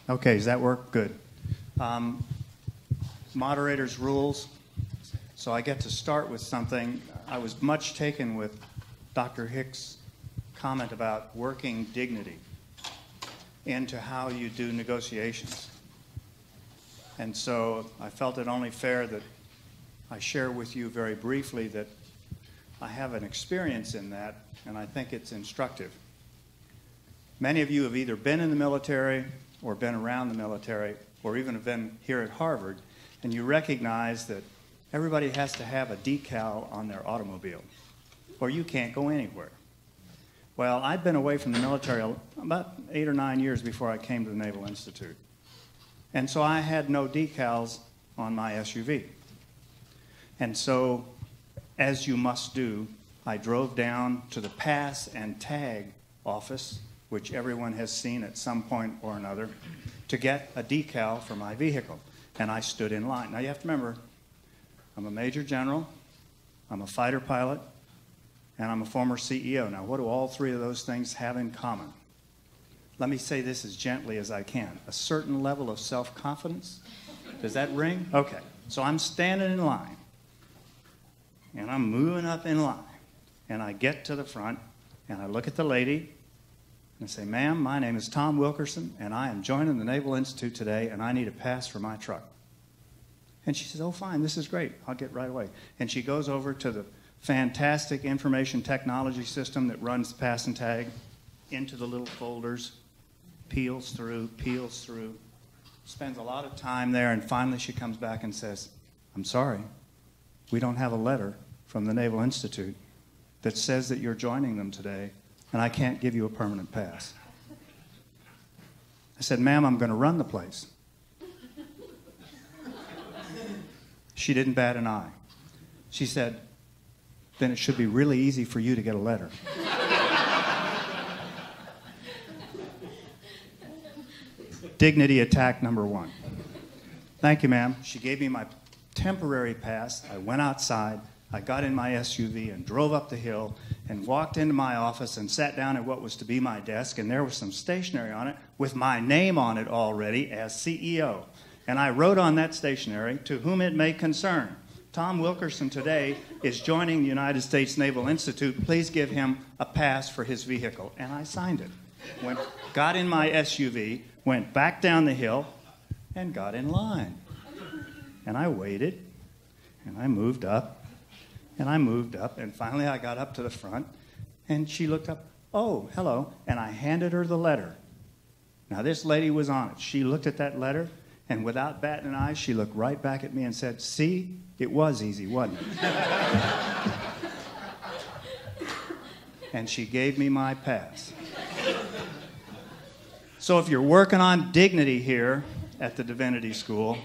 Okay, does that work? Good. Moderator's rules. So I get to start with something. I was much taken with Dr. Hicks' comment about working dignity into how you do negotiations. And so I felt it only fair that I share with you very briefly that I have an experience in that, and I think it's instructive. Many of you have either been in the military or been around the military or even have been here at Harvard, and you recognize that everybody has to have a decal on their automobile, or you can't go anywhere. Well, I'd been away from the military about 8 or 9 years before I came to the Naval Institute. And so I had no decals on my SUV. And so, as you must do, I drove down to the pass and tag office, which everyone has seen at some point or another, to get a decal for my vehicle. And I stood in line. Now you have to remember, I'm a major general, I'm a fighter pilot, and I'm a former CEO. Now what do all three of those things have in common? Let me say this as gently as I can. A certain level of self-confidence. Does that ring? Okay. So I'm standing in line, and I'm moving up in line, and I get to the front, and I look at the lady, and I say, "Ma'am, my name is Tom Wilkerson, and I am joining the Naval Institute today, and I need a pass for my truck." And she says, "Oh, fine, this is great. I'll get right away." And she goes over to the fantastic information technology system that runs the pass and tag into the little folders, peels through, spends a lot of time there, and finally she comes back and says, "I'm sorry, we don't have a letter from the Naval Institute that says that you're joining them today, and I can't give you a permanent pass." I said, "Ma'am, I'm going to run the place." She didn't bat an eye. She said, "Then it should be really easy for you to get a letter." Dignity attack number one. "Thank you, ma'am." She gave me my temporary pass. I went outside. I got in my SUV and drove up the hill and walked into my office and sat down at what was to be my desk, and there was some stationery on it with my name on it already as CEO. And I wrote on that stationery, "To whom it may concern, Tom Wilkerson today is joining the United States Naval Institute. Please give him a pass for his vehicle." And I signed it. Got in my SUV, went back down the hill, and got in line. And I waited, and I moved up, and finally I got up to the front, and she looked up, "Oh, hello," and I handed her the letter. Now this lady was on it. She looked at that letter, and without batting an eye, she looked right back at me and said, "See, it was easy, wasn't it?" And she gave me my pass. So if you're working on dignity here at the Divinity School,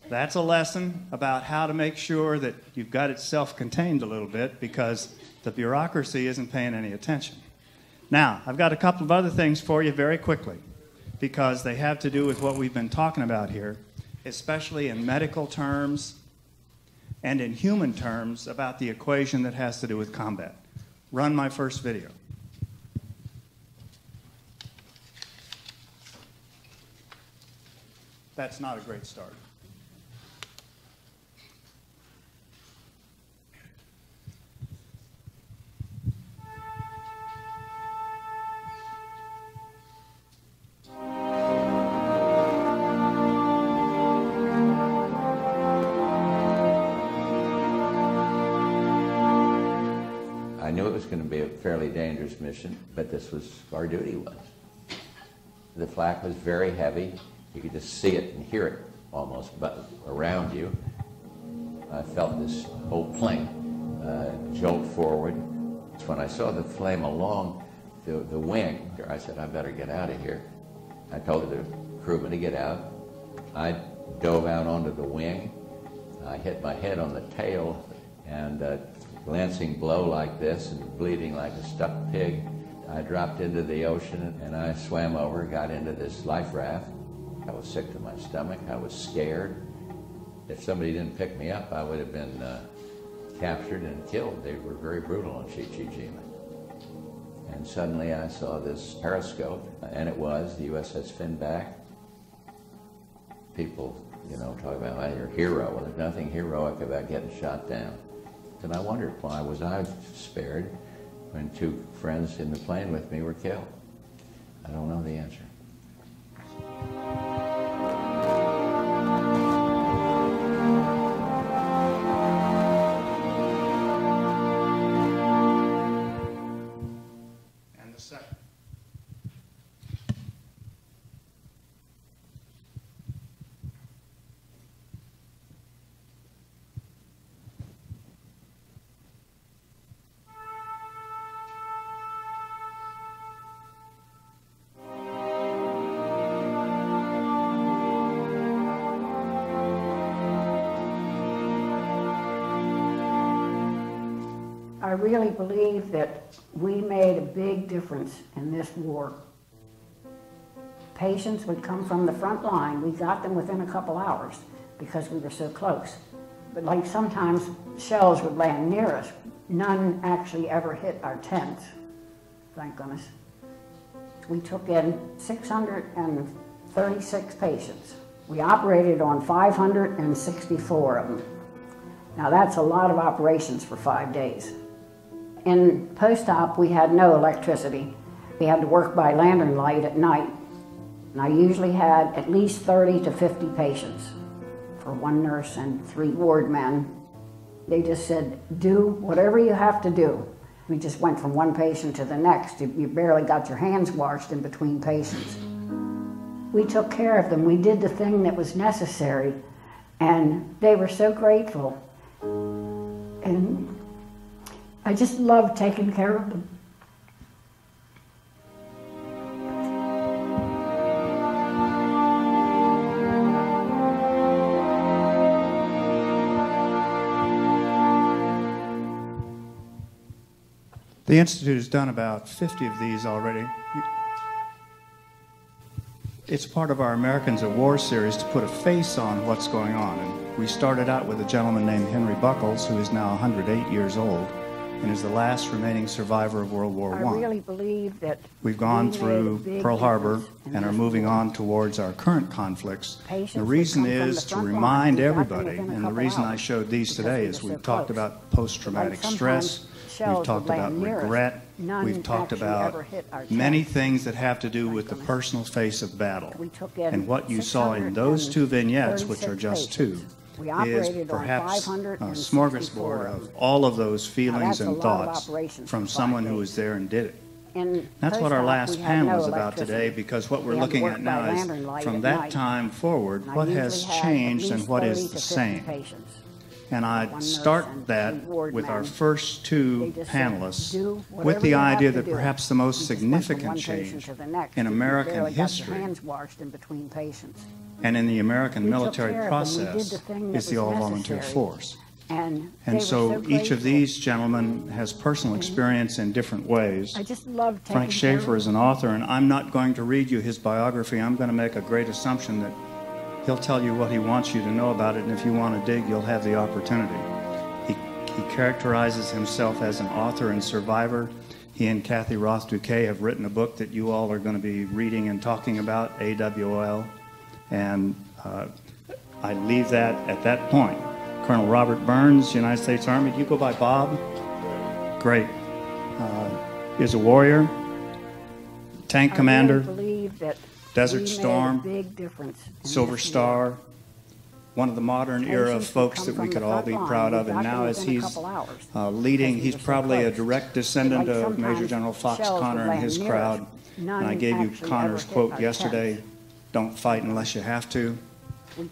that's a lesson about how to make sure that you've got it self-contained a little bit, because the bureaucracy isn't paying any attention. Now, I've got a couple of other things for you very quickly, because they have to do with what we've been talking about here, especially in medical terms and in human terms about the equation that has to do with combat. Run my first video. That's not a great start. I knew it was going to be a fairly dangerous mission, but this was our duty was. The flak was very heavy. You could just see it and hear it almost around you. I felt this whole plane jolt forward. When I saw the flame along the wing, I said, "I better get out of here." I told the crewman to get out. I dove out onto the wing. I hit my head on the tail, and glancing blow like this and bleeding like a stuck pig, I dropped into the ocean, and I swam over, got into this life raft. I was sick to my stomach. I was scared. If somebody didn't pick me up, I would have been captured and killed. They were very brutal on Shichijima. And suddenly I saw this periscope, and it was the USS Finback. people, you know, talk about, well, you're a hero. Well, there's nothing heroic about getting shot down. And I wondered, why was I spared when 2 friends in the plane with me were killed? I don't know the answer. And the second. I really believe that we made a big difference in this war. Patients would come from the front line. We got them within a couple hours because we were so close. But like sometimes shells would land near us. None actually ever hit our tents, thank goodness. We took in 636 patients. We operated on 564 of them. Now that's a lot of operations for 5 days. In post-op, we had no electricity. We had to work by lantern light at night. And I usually had at least 30 to 50 patients for 1 nurse and 3 ward men. They just said, do whatever you have to do. We just went from one patient to the next. You barely got your hands washed in between patients. We took care of them. We did the thing that was necessary. And they were so grateful. And I just loved taking care of them. The Institute has done about 50 of these already. It's part of our Americans at War series to put a face on what's going on. And we started out with a gentleman named Henry Buckles, who is now 108 years old and is the last remaining survivor of World War I. I really believe that we've gone through Pearl Harbor and are moving on towards our current conflicts. The reason is to remind everybody, and the reason I showed these today is we've talked about post-traumatic stress, we've talked about regret, we've talked about many things that have to do with the personal face of battle. And what you saw in those 2 vignettes, which are just 2, is perhaps a smorgasbord of all of those feelings and thoughts from someone who was there and did it. That's what our last panel is about today, because what we're looking at now is from that time forward, what has changed and what is the same. And I'd start that with our first 2 panelists with the idea that perhaps the most significant change in American history and in the American military process is the all-volunteer force. And so each of these gentlemen has personal experience in different ways. Frank Schaeffer is an author, and I'm not going to read you his biography. I'm going to make a great assumption that he'll tell you what he wants you to know about it, and if you want to dig, you'll have the opportunity. He characterizes himself as an author and survivor. He and Kathy Roth-Duquet have written a book that you all are going to be reading and talking about, AWOL. And I leave that at that point. Colonel Robert Burns, United States Army. Do you go by Bob? Great. Is a warrior, tank commander, Desert Storm, Silver Star, one of the modern era folks that we could all be proud of. And now as he's leading, he's probably a direct descendant of Major General Fox Connor and his crowd. And I gave you Connor's quote yesterday, "Don't fight unless you have to.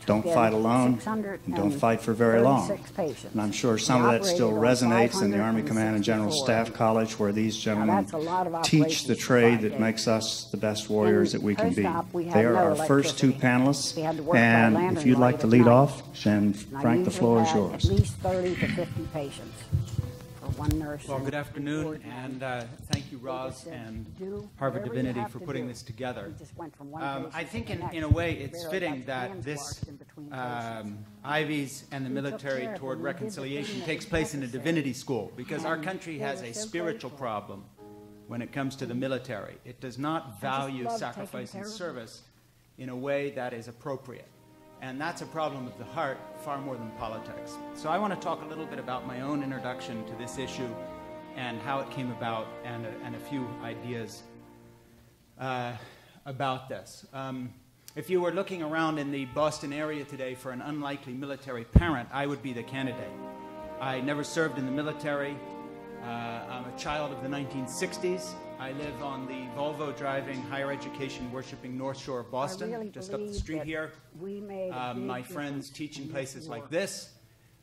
Don't fight alone, and don't fight for very long." And I'm sure some of that still resonates in the Army Command and General Staff College, where these gentlemen teach the trade that makes us the best warriors that we can be. They are our first 2 panelists, and if you'd like to lead off, then Frank, the floor is yours. At least 30 to 50 patients. One nurse. Well, good afternoon, and thank you, Roz and Harvard Divinity, for putting this together. I think in a way it's fitting that this Ivies and the military toward reconciliation takes place in a divinity school, because our country has a spiritual problem when it comes to the military. It does not value sacrifice and service in a way that is appropriate. And that's a problem of the heart far more than politics. So I want to talk a little bit about my own introduction to this issue and how it came about, and a few ideas about this. If you were looking around in the Boston area today for an unlikely military parent, I would be the candidate. I never served in the military. I'm a child of the 1960s. I live on the Volvo-driving, higher education worshipping North Shore of Boston, just up the street here. My friends teach in places like this.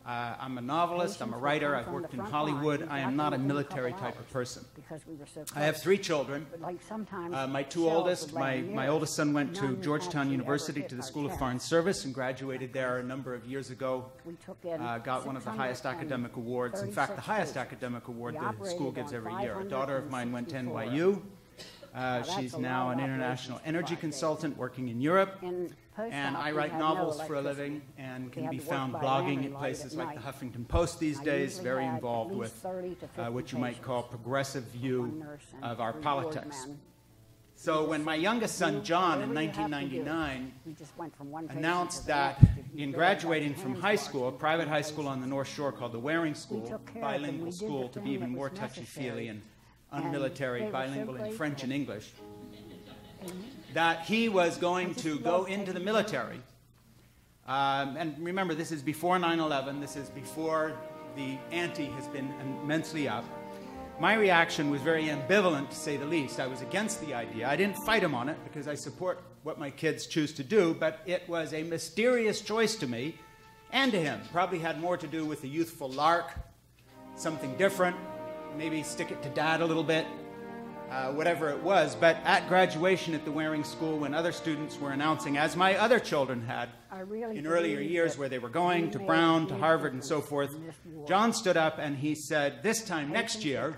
I'm a novelist, I'm a writer, I've worked in Hollywood. I am not a military type of person. I have 3 children. My 2 oldest, my oldest son went to Georgetown University to the School of Foreign Service and graduated there a number of years ago. Got one of the highest academic awards, in fact, the highest academic award the school gives every year. A daughter of mine went to NYU. She's now an international energy consultant working in Europe. And I write novels for a living and can be found blogging at places like the Huffington Post these days, very involved with what you might call progressive view of our politics. So when my youngest son, John, in 1999, announced that in graduating from high school, a private high school on the North Shore called the Waring School, bilingual school to be even more touchy-feely and unmilitary, bilingual in French and English, that he was going to go into the military. And remember, this is before 9/11. This is before the ante has been immensely up. My reaction was very ambivalent, to say the least. I was against the idea. I didn't fight him on it because I support what my kids choose to do, but it was a mysterious choice to me and to him. Probably had more to do with a youthful lark, something different, maybe stick it to Dad a little bit. Whatever it was. But at graduation at the Waring School, when other students were announcing, as my other children had in earlier years, where they were going to Brown, to Harvard, and so forth, John stood up and he said, this time next year,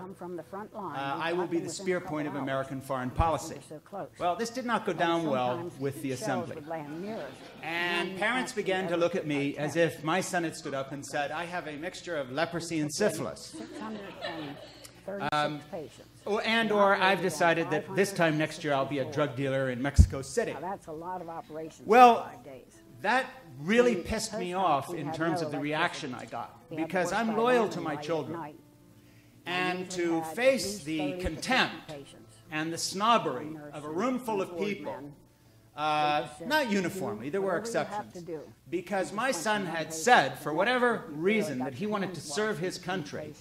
I will be the spear point of American foreign policy. Well, this did not go down well with the assembly. And parents began to look at me as if my son had stood up and said, I have a mixture of leprosy and syphilis. Or I've decided that this time next year I'll be a drug dealer in Mexico City. That's a lot of operations. Well, that really pissed me off in terms of the reaction I got, because I'm loyal to my children. And to face the contempt and the snobbery of a room full of people, not uniformly, there were exceptions, because my son had said, for whatever reason, that he wanted to serve his country,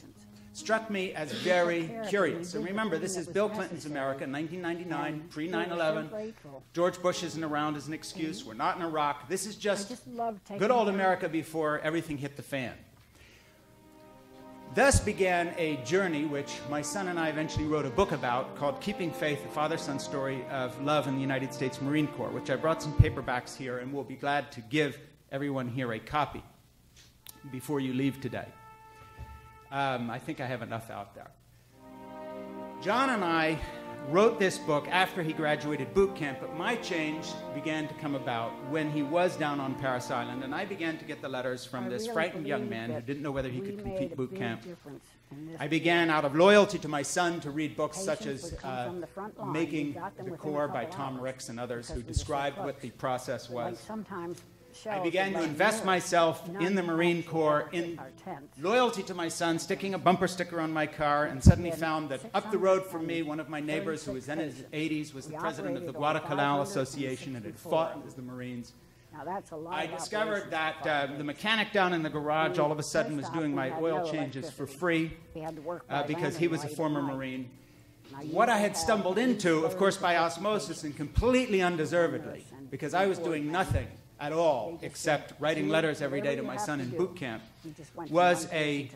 struck me as very curious. And remember, this is Bill Clinton's America, 1999, pre-9/11. George Bush isn't around as an excuse. We're not in Iraq. This is just good old America before everything hit the fan. Thus began a journey which my son and I eventually wrote a book about called Keeping Faith, a Father-Son Story of Love in the United States Marine Corps, which I brought some paperbacks here and will be glad to give everyone here a copy before you leave today. I think I have enough out there. John and I wrote this book after he graduated boot camp, but my change began to come about when he was down on Parris Island, and I began to get the letters from this frightened young man who didn't know whether he could complete boot camp. I began, out of loyalty to my son, to read books such as Making the Corps by Tom Ricks and others who described what the process was. I began to invest myself in the Marine Corps, in loyalty to my son, sticking a bumper sticker on my car, and suddenly found that up the road from me, one of my neighbors, who was then in his 80s, was the president of the Guadalcanal Association and had fought as the Marines. I discovered that the mechanic down in the garage all of a sudden was doing my oil changes for free because he was a former Marine. What I had stumbled into, of course, by osmosis and completely undeservedly, because I was doing nothing at all except writing letters every day to my son in boot camp, was a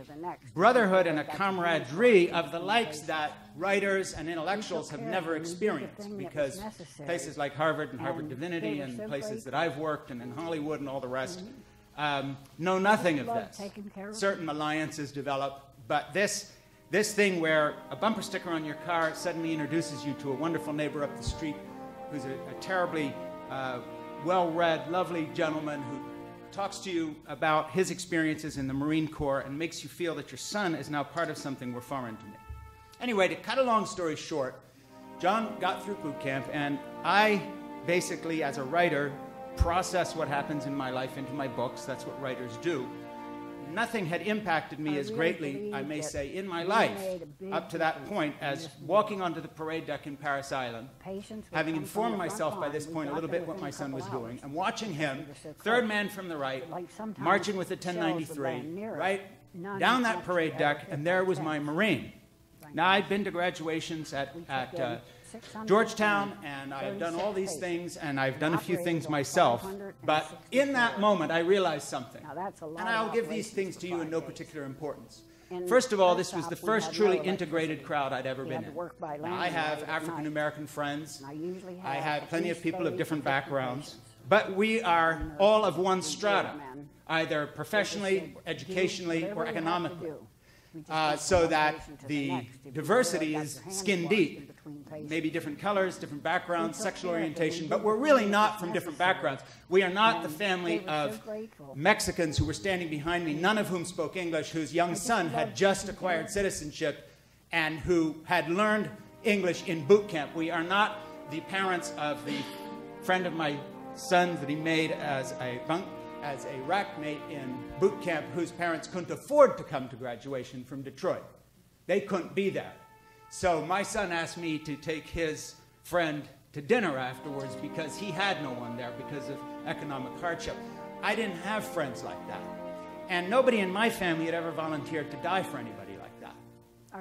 brotherhood and a camaraderie of the likes that writers and intellectuals have never experienced, because places like Harvard and Harvard Divinity and places that I've worked and in Hollywood and all the rest know nothing of this. Certain alliances develop, but this thing where a bumper sticker on your car suddenly introduces you to a wonderful neighbor up the street who's a terribly well-read, lovely gentleman who talks to you about his experiences in the Marine Corps and makes you feel that your son is now part of something we're foreign to me. Anyway, to cut a long story short, John got through boot camp, and I basically, as a writer, process what happens in my life into my books. That's what writers do. Nothing had impacted me as greatly, I may say, in my life up to that point as walking onto the parade deck in Paris Island, having informed myself by this point a little bit what my son was doing, and watching him, third man from the right, marching with the 1093, right down that parade deck, and there was my Marine. Now, I'd been to graduations at Georgetown, and I've done all these things, and I've done a few things myself. But in that moment, I realized something. And I'll give these things to you in no particular importance. First of all, this was the first truly integrated crowd I'd ever been in. Now, I have African-American friends. I have plenty of people of different backgrounds. But we are all of one strata, either professionally, educationally, or economically. So that the diversity is skin deep. Maybe different colors, different backgrounds, sexual orientation, but we're really not from different backgrounds. We are not the family of Mexicans who were standing behind me, none of whom spoke English, whose young son had just acquired citizenship and who had learned English in boot camp. We are not the parents of the friend of my son's that he made as a rack mate in boot camp whose parents couldn't afford to come to graduation from Detroit. They couldn't be there. So my son asked me to take his friend to dinner afterwards because he had no one there because of economic hardship. I didn't have friends like that. And nobody in my family had ever volunteered to die for anybody like that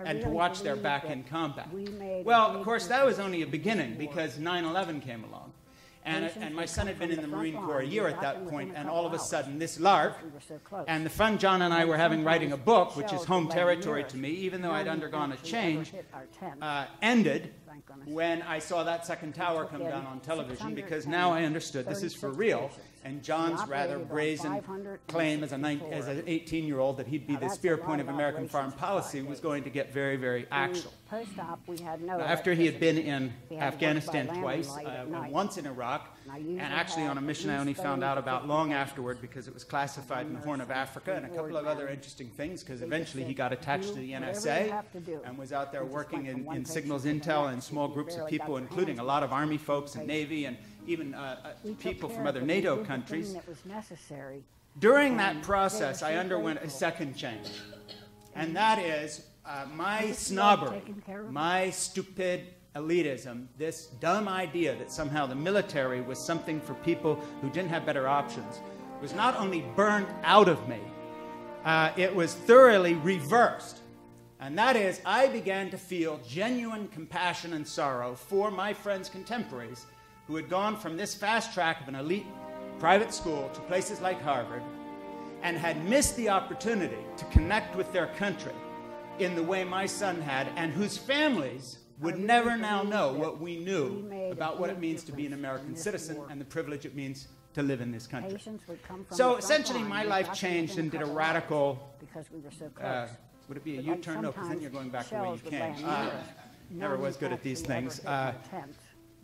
and to watch their back in combat. Well, of course, that was only a beginning because 9/11 came along. And my son had been in the Marine Corps a year at that point, and all of a sudden this lark, and the fun John and I were having writing a book, which is home territory to me, even though I'd undergone a change, ended when I saw that second tower come down on television, because now I understood this is for real, and John's rather brazen claim as an 18-year-old that he'd be the spear point of American foreign policy was going to get very, very actual. After he had been in Afghanistan twice, once in Iraq, and actually on a mission I only found out about long afterward because it was classified in the Horn of Africa, and a couple of other interesting things, because eventually he got attached to the NSA and was out there working in signals intel and small groups of people, including a lot of Army folks and Navy and even people from other NATO countries. During that process, I underwent a second change, and that is my snobbery, my stupid elitism, this dumb idea that somehow the military was something for people who didn't have better options, was not only burned out of me, it was thoroughly reversed. And that is, I began to feel genuine compassion and sorrow for my friends' contemporaries who had gone from this fast track of an elite private school to places like Harvard and had missed the opportunity to connect with their country in the way my son had, and whose families would never now know what we knew about what it means to be an American citizen and the privilege it means to live in this country. So essentially my life changed and did a radical, would it be a U-turn? No, because then you're going back the way you came. Never was good at these things.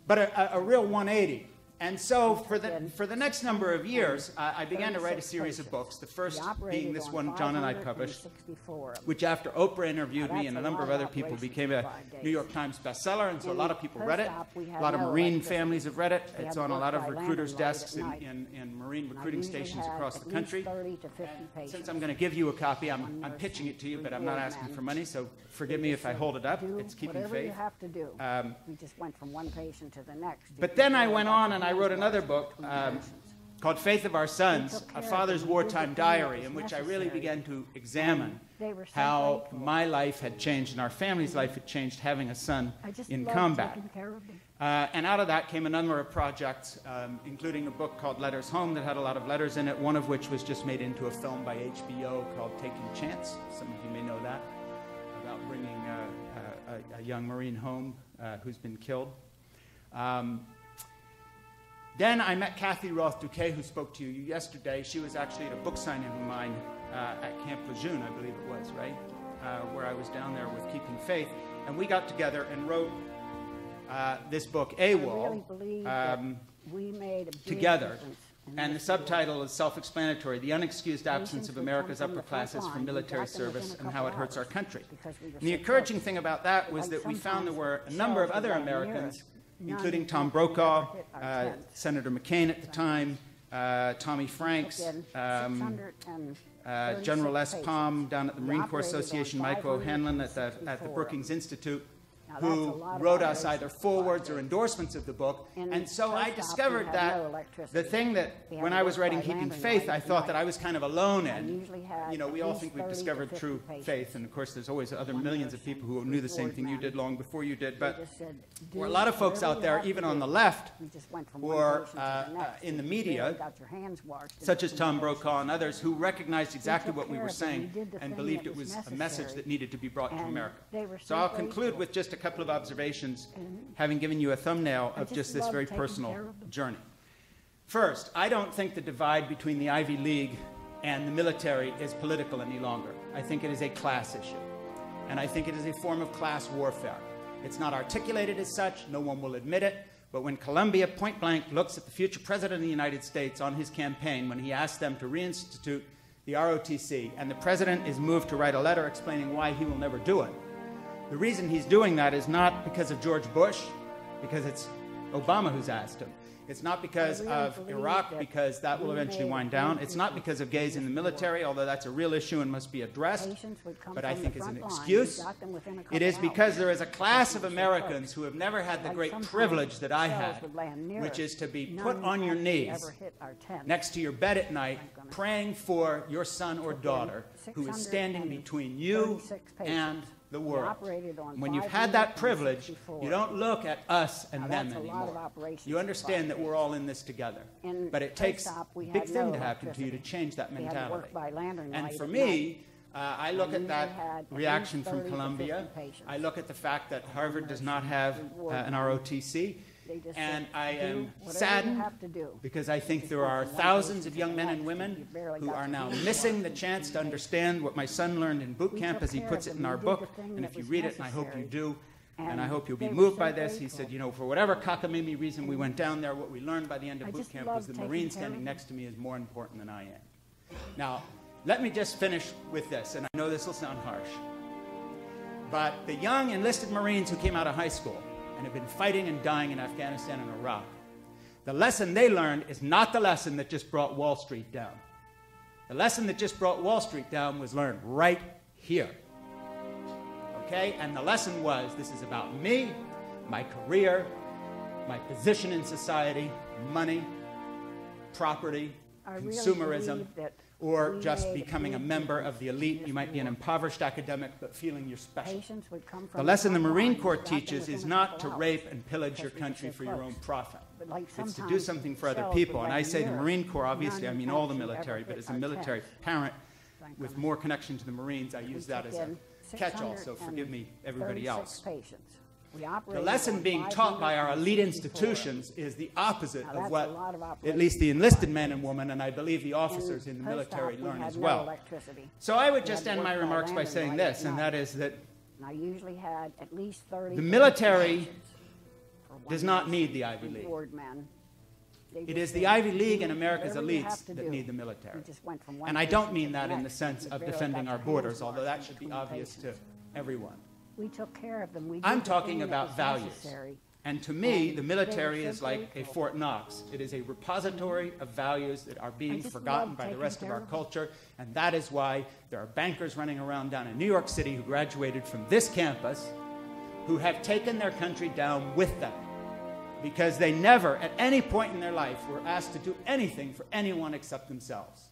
But a real 180. And so for the next number of years, I began to write a series of books, the first being this one John and I published, which after Oprah interviewed me and a number of other people became a New York Times bestseller, and so a lot of people read it. A lot of Marine families have read it. It's on a lot of recruiters' desks in Marine recruiting stations across the country. Since I'm going to give you a copy, I'm pitching it to you, but I'm not asking for money, so forgive me if I hold it up. It's keeping faith. We just went from one patient to the next. But then I went on and I wrote another book called Faith of Our Sons, A Father's Wartime Diary, in which I really began to examine how my life had changed and our family's life had changed having a son in combat. And out of that came a number of projects, including a book called Letters Home that had a lot of letters in it, one of which was just made into a film by HBO called Taking Chance. Some of you may know that, about bringing a young Marine home who's been killed. Then I met Kathy Roth-Duquet, who spoke to you yesterday. She was actually at a book signing of mine at Camp Lejeune, I believe it was, right? Where I was down there with Keeping Faith. And we got together and wrote this book, AWOL, together. And the subtitle is self-explanatory, The Unexcused Absence of America's Upper Classes from Military Service and How It Hurts Our Country. And the encouraging thing about that was that we found there were a number of other Americans including Tom Brokaw, Senator McCain at the time, Tommy Franks, General S. Palm down at the Marine Corps Association, Mike O'Hanlon at the Brookings Institute, who wrote us either forwards or endorsements of the book. And so I discovered that the thing that, when I was writing Keeping Faith, I thought that I was kind of alone in. You know, we all think we've discovered true faith, and of course there's always other millions of people who knew the same thing you did long before you did. But there were a lot of folks out there, even on the left, or in the media, such as Tom Brokaw and others, who recognized exactly what we were saying and believed it was a message that needed to be brought to America. So I'll conclude with just a couple of observations, having given you a thumbnail of just this very personal journey. First, I don't think the divide between the Ivy League and the military is political any longer. I think it is a class issue. And I think it is a form of class warfare. It's not articulated as such, no one will admit it, but when Columbia point blank looks at the future president of the United States on his campaign, when he asked them to reinstitute the ROTC, and the president is moved to write a letter explaining why he will never do it, the reason he's doing that is not because of George Bush, because it's Obama who's asked him. It's not because of Iraq, because that will eventually wind down. It's not because of gays in the military, although that's a real issue and must be addressed, but I think is an excuse. It is because there is a class of Americans who have never had the great privilege that I had, which is to be put on your knees next to your bed at night, praying for your son or daughter who is standing between you and the world. When you've had that privilege, you don't look at us and them anymore. You understand that we're all in this together. But it takes a big thing to happen to you to change that mentality. And for me, I look at that reaction from Columbia. I look at the fact that Harvard does not have an ROTC. And I am saddened because I think there are thousands of young men and women who are now missing the chance to understand what my son learned in boot camp, as he puts it in our book. And if you read it, and I hope you do, and I hope you'll be moved by this, he said, you know, for whatever cockamamie reason we went down there, what we learned by the end of boot camp was the Marine standing next to me is more important than I am. Now, let me just finish with this, and I know this will sound harsh, but the young enlisted Marines who came out of high school and have been fighting and dying in Afghanistan and Iraq, the lesson they learned is not the lesson that just brought Wall Street down. The lesson that just brought Wall Street down was learned right here. Okay? And the lesson was, this is about me, my career, my position in society, money, property, consumerism, or just becoming a member of the elite. You might be an impoverished academic, but feeling you're special. The lesson the Marine Corps teaches is not to rape and pillage your country for your own profit. It's to do something for other people. And I say the Marine Corps, obviously, I mean all the military, but as a military parent with more connection to the Marines, I use that as a catch-all, so forgive me, everybody else. The lesson being taught by our elite institutions is the opposite of what at least the enlisted men and women, and I believe the officers in the military, learn as well. So I would just end my remarks by saying this, and that is that the military does not need the Ivy League. It is the Ivy League and America's elites that need the military. And I don't mean that in the sense of defending our borders, although that should be obvious to everyone. We took care of them. I'm talking about values. And to me, the military is like a Fort Knox. It is a repository of values that are being forgotten by the rest of our culture. And that is why there are bankers running around down in New York City who graduated from this campus who have taken their country down with them, because they never, at any point in their life, were asked to do anything for anyone except themselves.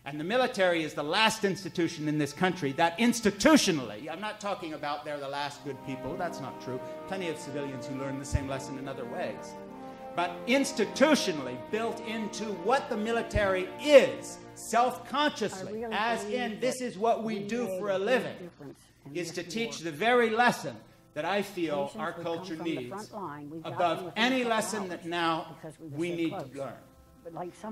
And the military is the last institution in this country that institutionally, I'm not talking about they're the last good people, that's not true. Plenty of civilians who learn the same lesson in other ways. But institutionally built into what the military is, self-consciously, as in this is what we do for a living, is to teach the very lesson that I feel our culture needs above any lesson that now we need to learn.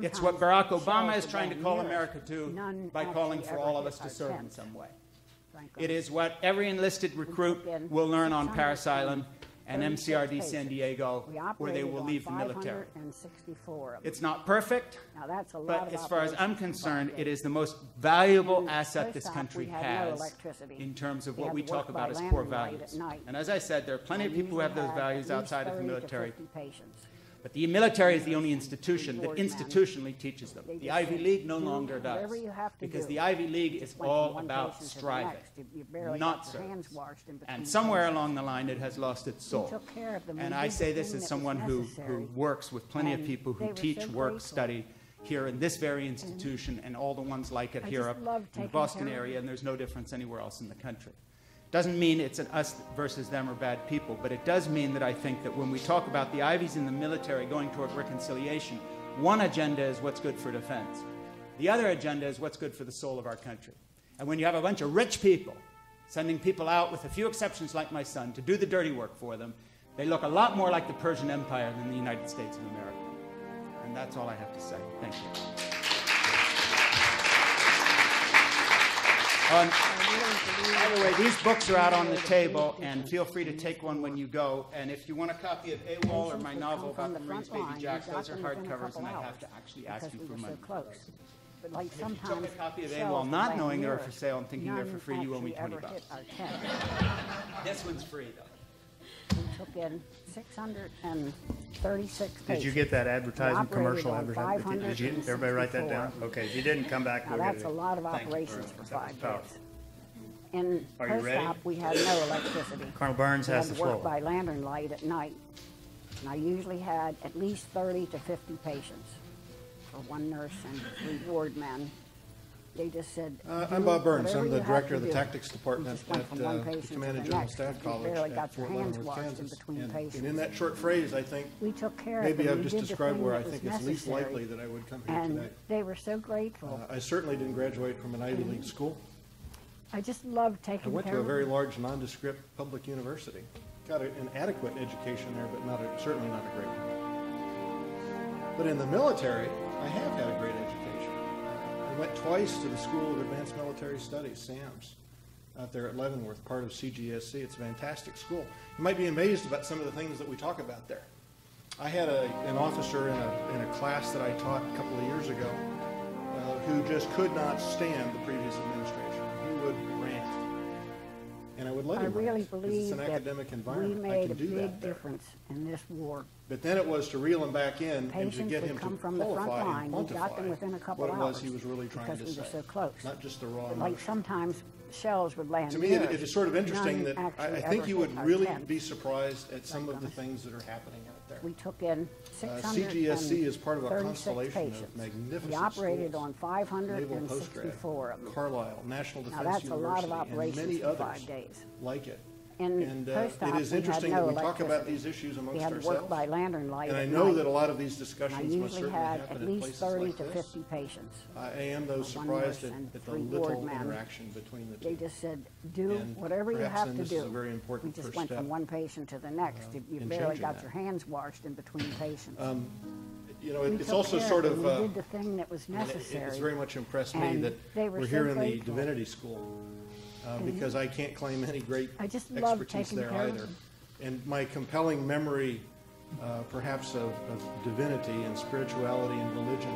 It's what Barack Obama is trying to call America to by calling for all of us to serve in some way. It is what every enlisted recruit will learn on Parris Island. and MCRD San Diego, where they will leave the military. 564 of them. It's not perfect, Now, that's a lot but of as far as I'm operations for concerned, 5 it days. is the most valuable In asset this post-op, country we had no has electricity. in terms of We what had we to talk work by about as core lantern light at values. night. And as I said, there are plenty of people who have those values outside of the military. But the military is the only institution that institutionally teaches them. The Ivy League no longer does, because the Ivy League is all about striving, not service. And somewhere along the line, it has lost its soul. And I say this as someone who works with plenty of people who teach, work, study here in this very institution and all the ones like it here up in the Boston area, and there's no difference anywhere else in the country. Doesn't mean it's an us versus them or bad people, but it does mean that I think that when we talk about the Ivies in the military going toward reconciliation, one agenda is what's good for defense. The other agenda is what's good for the soul of our country. And when you have a bunch of rich people sending people out, with a few exceptions like my son, to do the dirty work for them, they look a lot more like the Persian Empire than the United States of America. And that's all I have to say. Thank you. By the way, these books are out on the table, and feel free to take one when you go. And if you want a copy of AWOL or my novel about the Marines' Baby Jack, those are hardcovers, and I have to actually ask you for money. But like If you took a copy of AWOL not knowing they were for sale and thinking they're for free, you owe me $20. This one's free, though. We took in 636 patients. Did you get that advertisement, commercial operated on advertisement? Did you, everybody write that down? 564. Okay, if you didn't, come back. Now, we'll get that's it. a lot of Thank you. operations for That was 5 days. powerful. In Are you ready? post-op, we had no electricity. Colonel Burns We has had the to work floor. by lantern light at night. And I usually had at least 30 to 50 patients for one nurse and 3 ward men. They just said, I'm Bob Burns. whatever I'm the you have director to of the do. Tactics We Department just went at from one the patient to Command the and General next. Staff You College barely at got your Fort hands Leavenworth, washed in Kansas. between And patients. in that short phrase, I think We took care of maybe them. I've We just did the described thing where that I was think it's least necessary. likely that I would come here And today. they were so grateful. I certainly didn't graduate from an Ivy League school. I just loved I taking went care to a of very them. large nondescript public university. Got an adequate education there, but certainly not a great one. But in the military, I have had a great education. I went twice to the School of Advanced Military Studies, SAMS, out there at Leavenworth, part of CGSC. It's a fantastic school. You might be amazed about some of the things that we talk about there. I had an officer in a class that I taught a couple of years ago who just could not stand the previous administration. He would rant. And I would let I him really rant, because believe it's an that academic we environment. I made a can do big that there. difference in this war. But then it was to reel him back in and to Patients get would him to come from the front qualify line. and We got them within a quantify couple what it was hours he was really trying because to we say. were so close. Not just the raw But like emotion. sometimes shells would land To me, near it us. is sort of interesting None that I actually think ever you would hit our really tent. be surprised at some of the Like things that are happening out there. We took in CGSC is part of a 636 constellation of patients. magnificent We operated schools. on Naval 564 of them. Carlisle, National Now Defense that's a lot of University, and operations many for others 5 days. like it. In And post-op, it is we had interesting no that we talk about electricity. these issues We amongst had to work ourselves. by lantern light And I at know night. that a lot of these And I discussions must usually certainly had happen at in least places 30 like to this. 50 patients. I am, though, One surprised nurse at and the 3 little ward men. interaction between the They two. just said, do And whatever you perhaps have then to this is do. a very important We just first went step, from one patient to the next. You in barely changing got that. your hands washed in between patients. You know, We it's took also care sort them. of, We did the thing that was and necessary. it's very much impressed me And that they were we're so here in the grateful. Divinity School, because I can't claim any great I just loved expertise taking there care of either. them. And my compelling memory, perhaps of divinity and spirituality and religion,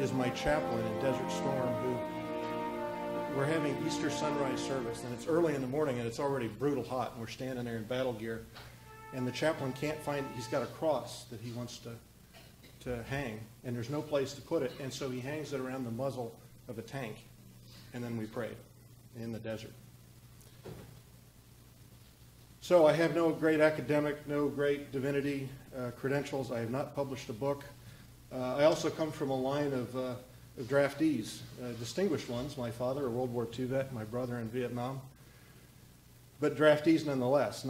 is my chaplain in Desert Storm, who we're having Easter sunrise service, and it's early in the morning, and it's already brutal hot, and we're standing there in battle gear, and the chaplain can't find, he's got a cross that he wants to hang, and there's no place to put it, and so he hangs it around the muzzle of a tank, and then we prayed in the desert. So I have no great academic, no great divinity credentials. I have not published a book. I also come from a line of draftees, distinguished ones. My father, a World War II vet, my brother in Vietnam. But draftees nonetheless.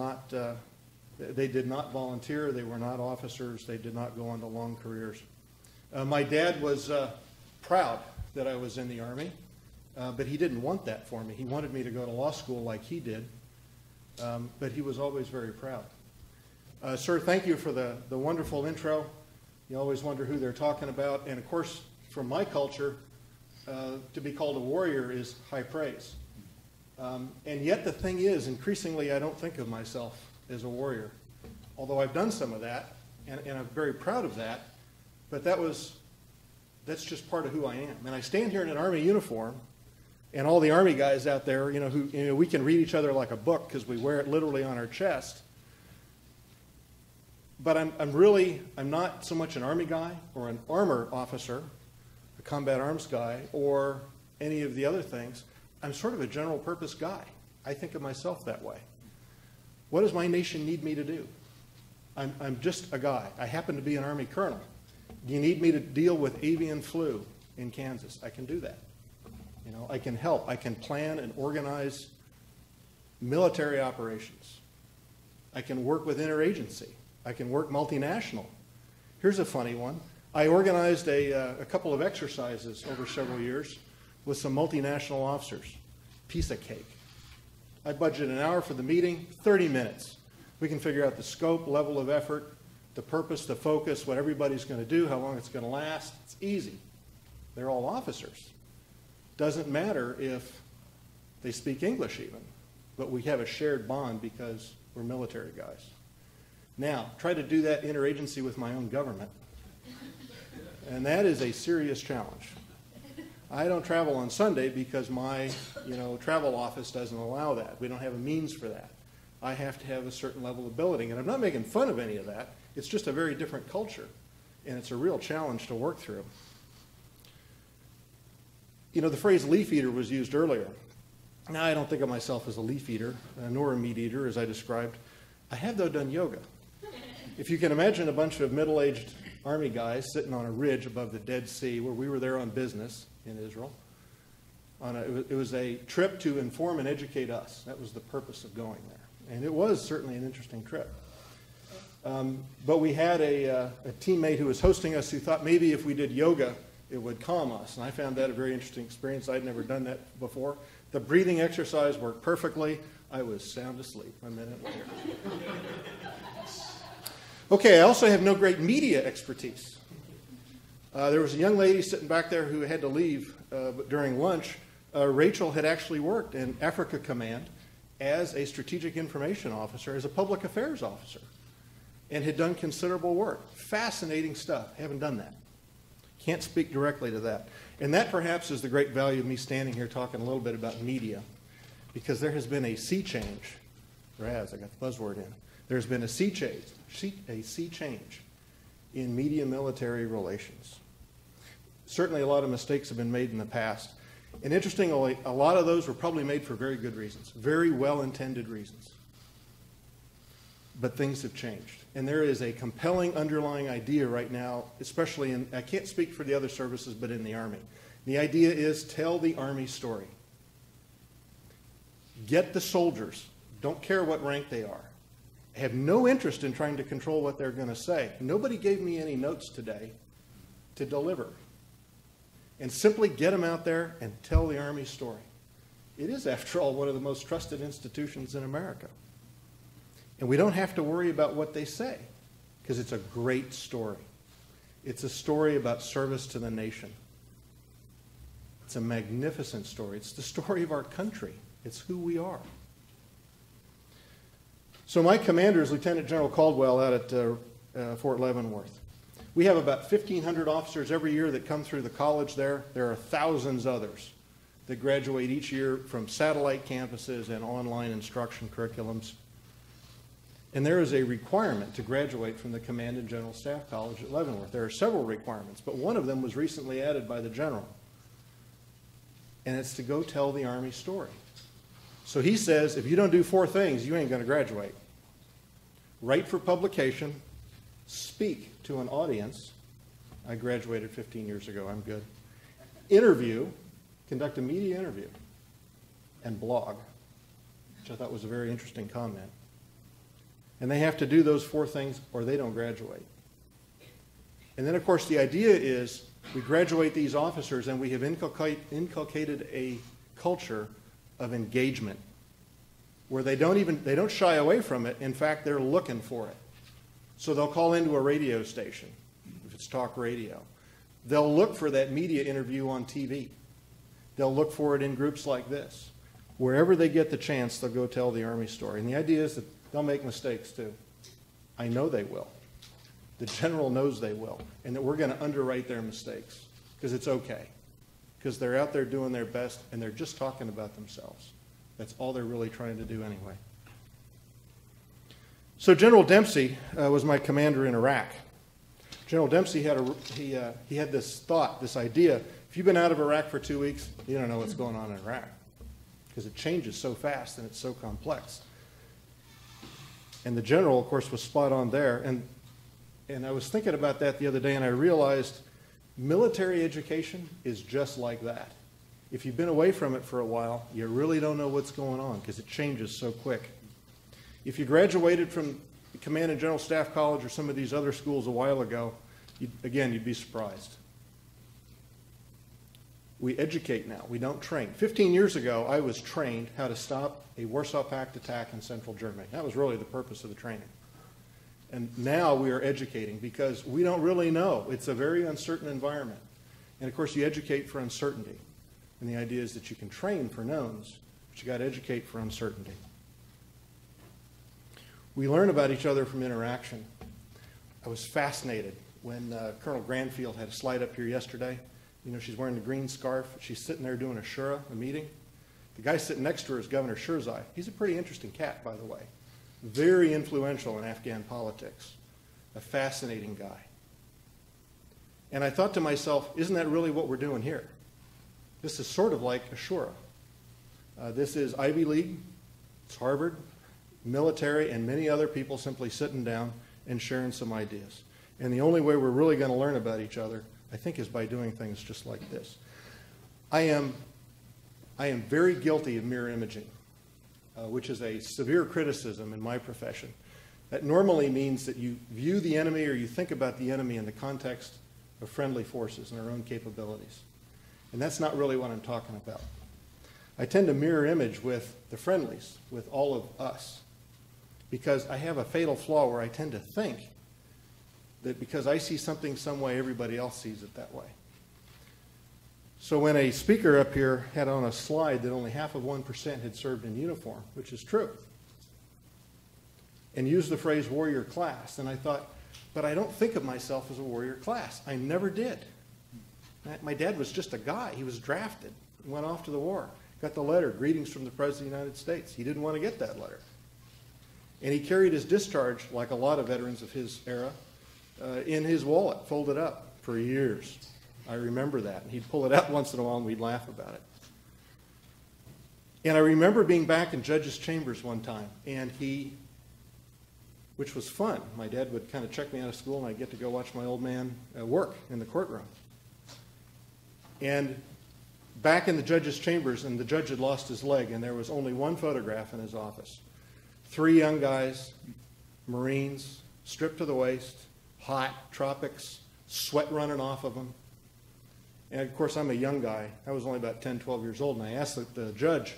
They did not volunteer. They were not officers. They did not go on to long careers. My dad was proud that I was in the Army, but he didn't want that for me. He wanted me to go to law school like he did. But he was always very proud. Sir, thank you for the wonderful intro. You always wonder who they're talking about. And of course, from my culture, to be called a warrior is high praise. And yet the thing is, increasingly I don't think of myself as a warrior. Although I've done some of that, and I'm very proud of that, but that's just part of who I am. And I stand here in an Army uniform, and all the Army guys out there, we can read each other like a book because we wear it literally on our chest. But I'm not so much an Army guy or an armor officer, a combat arms guy, or any of the other things. I'm sort of a general purpose guy. I think of myself that way. What does my nation need me to do? I'm just a guy. I happen to be an Army colonel. Do you need me to deal with avian flu in Kansas? I can do that. I can help. I can plan and organize military operations. I can work with interagency. I can work multinational. Here's a funny one. I organized a couple of exercises over several years with some multinational officers. Piece of cake. I budgeted an hour for the meeting, 30 minutes. We can figure out the scope, level of effort, the purpose, the focus, what everybody's going to do, how long it's going to last. It's easy. They're all officers. Doesn't matter if they speak English even, but we have a shared bond because we're military guys. Now, try to do that interagency with my own government, and that is a serious challenge. I don't travel on Sunday because my travel office doesn't allow that. We don't have a means for that. I have to have a certain level of billeting, and I'm not making fun of any of that. It's just a very different culture, and it's a real challenge to work through. The phrase leaf eater was used earlier. Now, I don't think of myself as a leaf eater, nor a meat eater, as I described. I have, though, done yoga. If you can imagine a bunch of middle-aged Army guys sitting on a ridge above the Dead Sea, where we were there on business in Israel. It was a trip to inform and educate us. That was the purpose of going there. And it was certainly an interesting trip. But we had a teammate who was hosting us who thought maybe if we did yoga, it would calm us. And I found that a very interesting experience. I'd never done that before. The breathing exercise worked perfectly. I was sound asleep a minute later. Okay, I also have no great media expertise. There was a young lady sitting back there who had to leave during lunch. Rachel had actually worked in Africa Command as a strategic information officer, as a public affairs officer, and had done considerable work. Fascinating stuff. Haven't done that. Can't speak directly to that. And that perhaps is the great value of me standing here talking a little bit about media, because there has been a sea change. Raz, I got the buzzword in. There's been a sea change in media-military relations. Certainly a lot of mistakes have been made in the past. And interestingly, a lot of those were probably made for very good reasons, very well-intended reasons. But things have changed. And there is a compelling underlying idea right now, especially in, I can't speak for the other services, but in the Army. The idea is tell the Army story. Get the soldiers, don't care what rank they are. Have no interest in trying to control what they're going to say. Nobody gave me any notes today to deliver. And simply get them out there and tell the Army story. It is, after all, one of the most trusted institutions in America. And we don't have to worry about what they say, because it's a great story. It's a story about service to the nation. It's a magnificent story. It's the story of our country. It's who we are. So my commander is Lieutenant General Caldwell out at Fort Leavenworth. We have about 1,500 officers every year that come through the college there. There are thousands others that graduate each year from satellite campuses and online instruction curriculums. And there is a requirement to graduate from the Command and General Staff College at Leavenworth. There are several requirements, but one of them was recently added by the General. And it's to go tell the Army story. So he says, if you don't do 4 things, you ain't going to graduate. Write for publication, speak to an audience. I graduated 15 years ago, I'm good. Interview, conduct a media interview, and blog, which I thought was a very interesting comment. And they have to do those 4 things or they don't graduate. And then, of course, the idea is we graduate these officers and we have inculcated a culture of engagement where they don't shy away from it. In fact, they're looking for it. So they'll call into a radio station, if it's talk radio. They'll look for that media interview on TV. They'll look for it in groups like this. Wherever they get the chance, they'll go tell the Army story. And the idea is that they'll make mistakes too. I know they will. The general knows they will, and that we're going to underwrite their mistakes because it's okay, because they're out there doing their best and they're just talking about themselves. That's all they're really trying to do anyway. So General Dempsey was my commander in Iraq. General Dempsey had he had this thought, this idea. If you've been out of Iraq for 2 weeks, you don't know what's going on in Iraq because it changes so fast and it's so complex. And the general, of course, was spot on there. And I was thinking about that the other day, and I realized military education is just like that. If you've been away from it for a while, you really don't know what's going on because it changes so quick. If you graduated from Command and General Staff College or some of these other schools a while ago, you'd be surprised. We educate now. We don't train. 15 years ago, I was trained how to stop a Warsaw Pact attack in central Germany. That was really the purpose of the training. And now we are educating because we don't really know. It's a very uncertain environment. And of course, you educate for uncertainty. And the idea is that you can train for knowns, but you got to educate for uncertainty. We learn about each other from interaction. I was fascinated when Colonel Granfield had a slide up here yesterday. You know, she's wearing the green scarf. She's sitting there doing a shura, a meeting. The guy sitting next to her is Governor Shirzai. He's a pretty interesting cat, by the way. Very influential in Afghan politics. A fascinating guy. And I thought to myself, isn't that really what we're doing here? This is sort of like a shura. This is Ivy League, it's Harvard, military, and many other people simply sitting down and sharing some ideas. And the only way we're really going to learn about each other, I think, is by doing things just like this. I am very guilty of mirror imaging, which is a severe criticism in my profession. That normally means that you view the enemy or you think about the enemy in the context of friendly forces and our own capabilities. And that's not really what I'm talking about. I tend to mirror image with the friendlies, with all of us, because I have a fatal flaw where I tend to think that because I see something some way, everybody else sees it that way. So when a speaker up here had on a slide that only half of 1% had served in uniform, which is true, and used the phrase warrior class, and I thought, but I don't think of myself as a warrior class. I never did. My dad was just a guy. He was drafted, went off to the war, got the letter, greetings from the President of the United States. He didn't want to get that letter. And he carried his discharge, like a lot of veterans of his era, in his wallet, folded up for years. I remember that. And he'd pull it out once in a while and we'd laugh about it. And I remember being back in Judge's chambers one time, and which was fun. My dad would kind of check me out of school and I'd get to go watch my old man work in the courtroom. And back in the judge's chambers, and the judge had lost his leg, and there was only one photograph in his office. 3 young guys, Marines, stripped to the waist, hot, tropics, sweat running off of them. And of course, I'm a young guy. I was only about 10, 12 years old, and I asked the judge,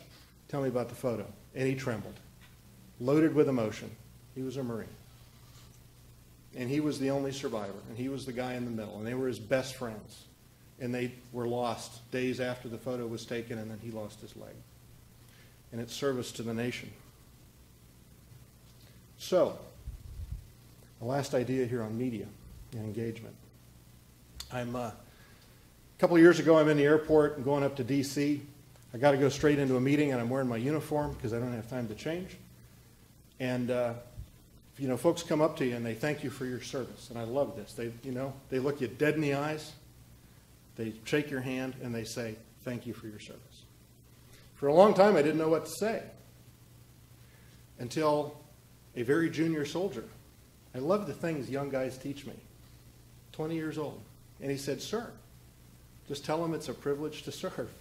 tell me about the photo. And he trembled, loaded with emotion. He was a Marine. And he was the only survivor, and he was the guy in the middle, and they were his best friends. And they were lost days after the photo was taken, and then he lost his leg. And it's service to the nation. So, the last idea here on media and engagement. A couple of years ago, I'm in the airport and going up to D.C. I got to go straight into a meeting, and I'm wearing my uniform because I don't have time to change. And you know, folks come up to you and they thank you for your service, and I love this. They look you dead in the eyes. They shake your hand and they say, thank you for your service. For a long time, I didn't know what to say until a very junior soldier. I love the things young guys teach me. 20 years old. And he said, sir, just tell them it's a privilege to serve.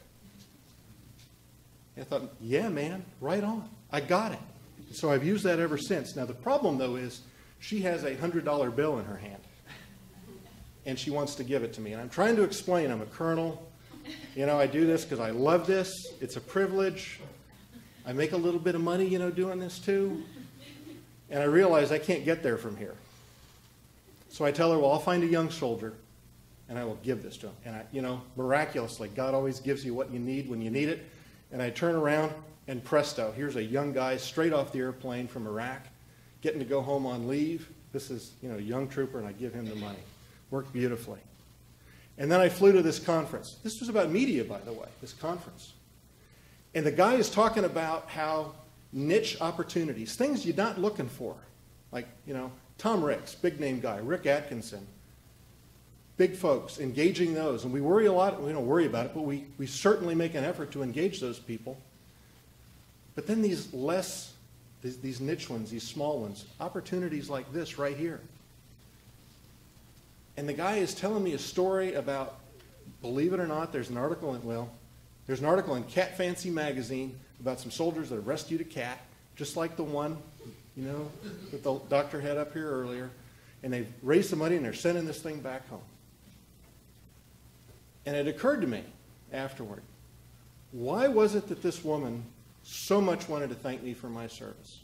And I thought, yeah, man, right on. I got it. So I've used that ever since. Now, the problem, though, is she has a $100 bill in her hand. And she wants to give it to me. And I'm trying to explain, I'm a colonel. You know, I do this because I love this. It's a privilege. I make a little bit of money, you know, doing this too. And I realize I can't get there from here. So I tell her, well, I'll find a young soldier and I will give this to him. And miraculously, God always gives you what you need when you need it. And I turn around and presto, here's a young guy straight off the airplane from Iraq. getting to go home on leave. This is, you know, a young trooper, and I give him the money. Worked beautifully. And then I flew to this conference. This was about media, by the way, this conference. And the guy is talking about how niche opportunities, things you're not looking for, like, you know, Tom Ricks, big name guy, Rick Atkinson, big folks, engaging those. And we worry a lot, we don't worry about it, but we certainly make an effort to engage those people. But then these these niche ones, these small ones, opportunities like this right here. And the guy is telling me a story about, believe it or not, there's an article in Cat Fancy magazine about some soldiers that have rescued a cat, just like the one, you know, that the doctor had up here earlier. And they've raised the money and they're sending this thing back home. And it occurred to me afterward, why was it that this woman so much wanted to thank me for my service?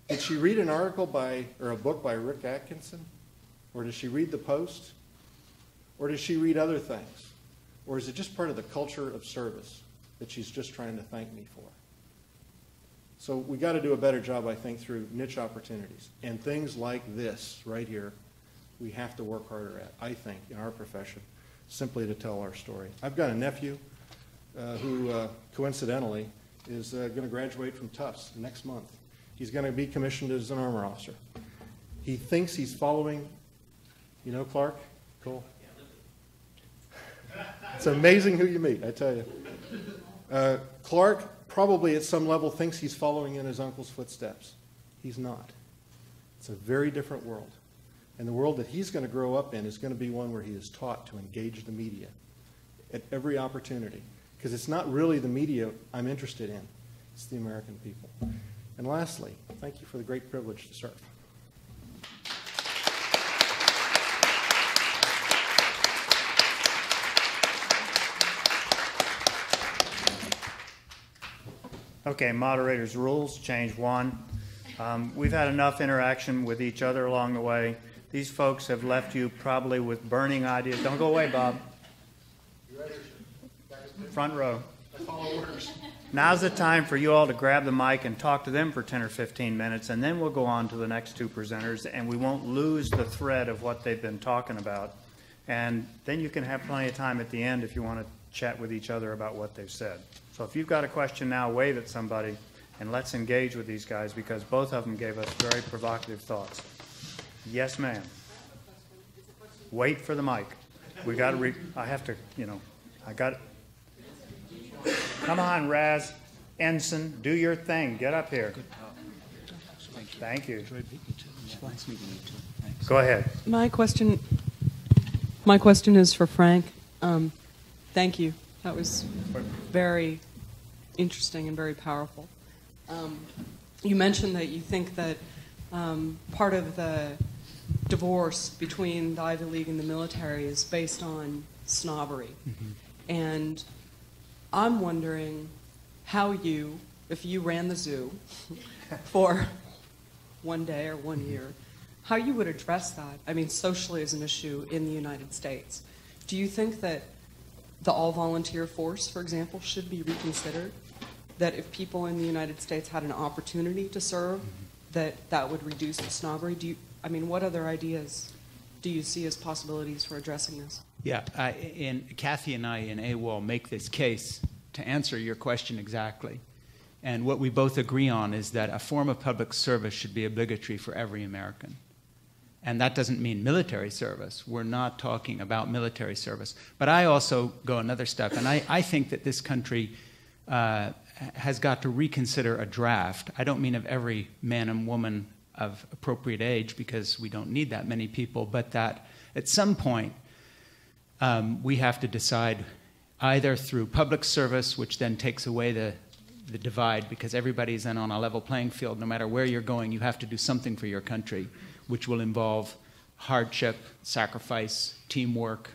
Did she read an article or a book by Rick Atkinson? Or does she read the Post? Or does she read other things? Or is it just part of the culture of service that she's just trying to thank me for? So we got to do a better job, I think, through niche opportunities. And things like this right here, we have to work harder at, I think, in our profession, simply to tell our story. I've got a nephew who, coincidentally, is going to graduate from Tufts next month. He's going to be commissioned as an armor officer. He thinks he's following, you know, Clark? Cole? It's amazing who you meet, I tell you. Clark probably at some level thinks he's following in his uncle's footsteps. He's not. It's a very different world. And the world that he's going to grow up in is going to be one where he is taught to engage the media at every opportunity. Because it's not really the media I'm interested in. It's the American people. And lastly, thank you for the great privilege to serve. Okay, moderator's rules, change 1. We've had enough interaction with each other along the way. These folks have left you probably with burning ideas. Don't go away, Bob. Front row. Now's the time for you all to grab the mic and talk to them for 10 or 15 minutes, and then we'll go on to the next two presenters, and we won't lose the thread of what they've been talking about. And then you can have plenty of time at the end if you want to chat with each other about what they've said. So if you've got a question now, wave at somebody, and let's engage with these guys, because both of them gave us very provocative thoughts. Yes, ma'am. Wait for the mic. We got to I have to, you know, I got it. Come on, Raz. Ensign, do your thing. Get up here. Thank you. Go ahead. My question is for Frank. Thank you. That was very interesting and very powerful. You mentioned that you think that part of the divorce between the Ivy League and the military is based on snobbery. Mm-hmm. And I'm wondering how you, if you ran the zoo for one day or 1 year, how you would address that, I mean, socially as an issue in the United States. Do you think that the all-volunteer force, for example, should be reconsidered? That if people in the United States had an opportunity to serve, that would reduce the snobbery? What other ideas do you see as possibilities for addressing this? Yeah, and Kathy and I in AWOL make this case to answer your question exactly. And what we both agree on is that a form of public service should be obligatory for every American. And that doesn't mean military service. We're not talking about military service. But I also go another step, and I think that this country has got to reconsider a draft. I don't mean of every man and woman of appropriate age, because we don't need that many people, but that at some point we have to decide either through public service, which then takes away the divide, because everybody's then on a level playing field. No matter where you're going, you have to do something for your country, which will involve hardship, sacrifice, teamwork,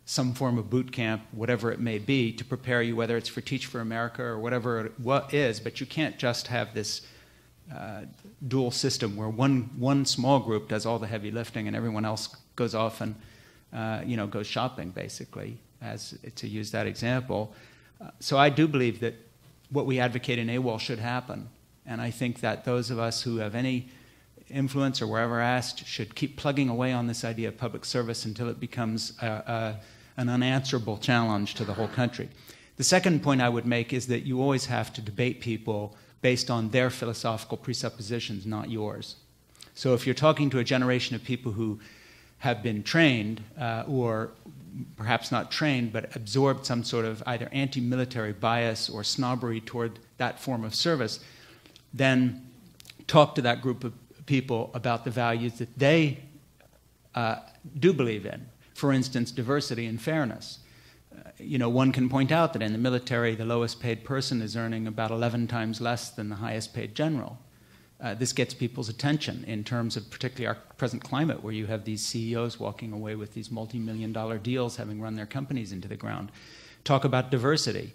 some form of boot camp, whatever it may be, to prepare you, whether it's for Teach for America or whatever it is. But you can't just have this dual system where one small group does all the heavy lifting and everyone else goes off and goes shopping, basically, to use that example. So I do believe that what we advocate in AWOL should happen. And I think that those of us who have any influence or wherever asked should keep plugging away on this idea of public service until it becomes an unanswerable challenge to the whole country. The second point I would make is that you always have to debate people based on their philosophical presuppositions, not yours. So if you're talking to a generation of people who have been trained, or perhaps not trained, but absorbed some sort of either anti-military bias or snobbery toward that form of service, then talk to that group of people about the values that they do believe in. For instance, diversity and fairness. One can point out that in the military, the lowest paid person is earning about 11 times less than the highest paid general. This gets people's attention in terms of particularly our present climate, where you have these CEOs walking away with these multi-million-dollar deals, having run their companies into the ground. Talk about diversity.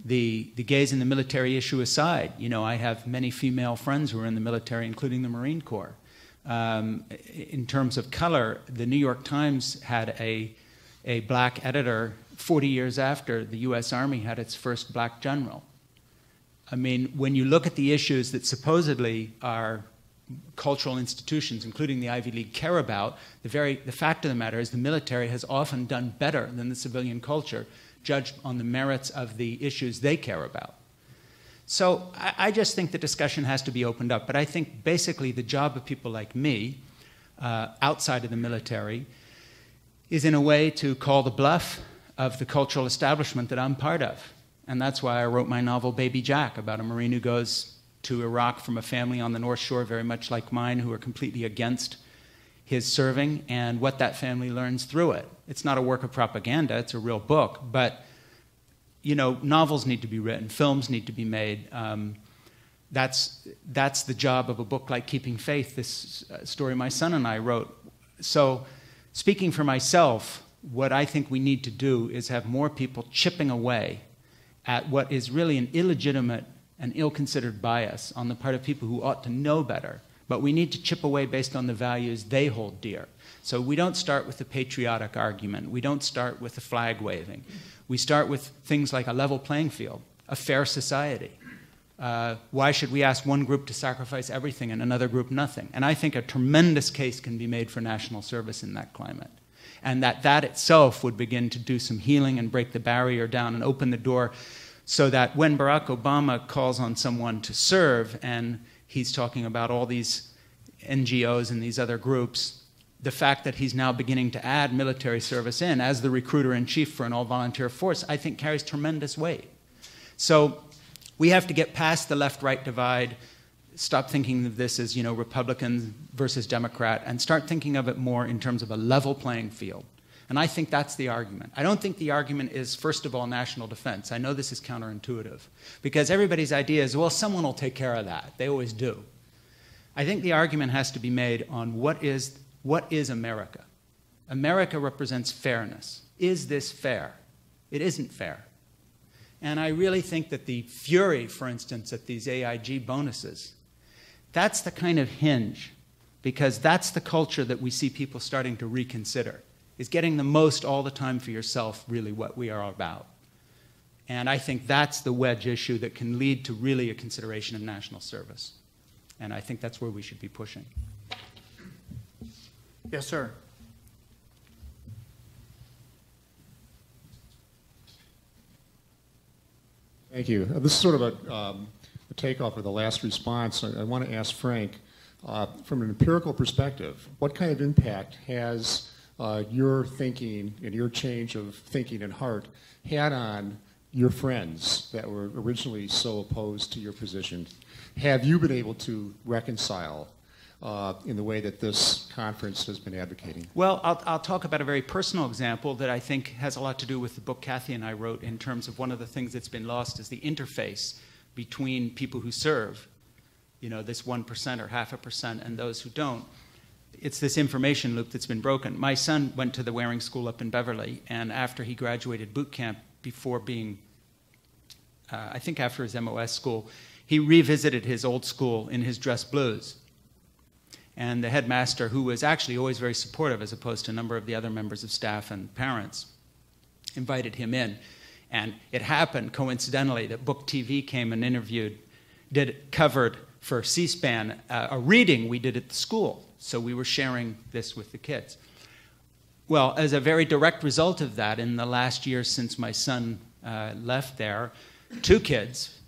The gays in the military issue aside, I have many female friends who are in the military, including the Marine Corps. In terms of color, the New York Times had a black editor 40 years after the U.S. Army had its first black general. I mean, when you look at the issues that supposedly our cultural institutions, including the Ivy League, care about, the fact of the matter is the military has often done better than the civilian culture, judged on the merits of the issues they care about. So I just think the discussion has to be opened up. But I think basically the job of people like me, outside of the military, is in a way to call the bluff of the cultural establishment that I'm part of. And that's why I wrote my novel Baby Jack, about a Marine who goes to Iraq from a family on the North Shore very much like mine, who are completely against his serving, and what that family learns through it. It's not a work of propaganda, it's a real book, but novels need to be written, films need to be made. That's the job of a book like Keeping Faith, this story my son and I wrote. So speaking for myself, what I think we need to do is have more people chipping away at what is really an illegitimate and ill-considered bias on the part of people who ought to know better. But we need to chip away based on the values they hold dear. So we don't start with the patriotic argument. We don't start with the flag waving. We start with things like a level playing field, a fair society. Why should we ask one group to sacrifice everything and another group nothing? And I think a tremendous case can be made for national service in that climate. And that itself would begin to do some healing and break the barrier down and open the door, so that when Barack Obama calls on someone to serve, and he's talking about all these NGOs and these other groups, the fact that he's now beginning to add military service in as the recruiter-in-chief for an all-volunteer force, I think carries tremendous weight. So we have to get past the left-right divide, stop thinking of this as, Republican versus Democrat, and start thinking of it more in terms of a level playing field. And I think that's the argument. I don't think the argument is, first of all, national defense. I know this is counterintuitive, because everybody's idea is, well, someone will take care of that. They always do. I think the argument has to be made on what is America. America represents fairness. Is this fair? It isn't fair. And I really think that the fury, for instance, at these AIG bonuses, that's the kind of hinge, because that's the culture that we see people starting to reconsider. Is getting the most all the time for yourself really what we are about? And I think that's the wedge issue that can lead to really a consideration of national service. And I think that's where we should be pushing. Yes, sir. Thank you. This is sort of a takeoff of the last response. I want to ask Frank, from an empirical perspective, what kind of impact has your thinking and your change of thinking and heart had on your friends that were originally so opposed to your position? Have you been able to reconcile in the way that this conference has been advocating? Well, I'll talk about a very personal example that I think has a lot to do with the book Kathy and I wrote, in terms of one of the things that's been lost is the interface between people who serve, this 1% or 0.5%, and those who don't. It's this information loop that's been broken. My son went to the Waring School up in Beverly, and after he graduated boot camp, before being, I think after his MOS school, he revisited his old school in his dress blues. And the headmaster, who was actually always very supportive, as opposed to a number of the other members of staff and parents, invited him in. And it happened, coincidentally, that Book TV came and covered for C-SPAN, a reading we did at the school. So we were sharing this with the kids. Well, as a very direct result of that, in the last year since my son left there, 2 kids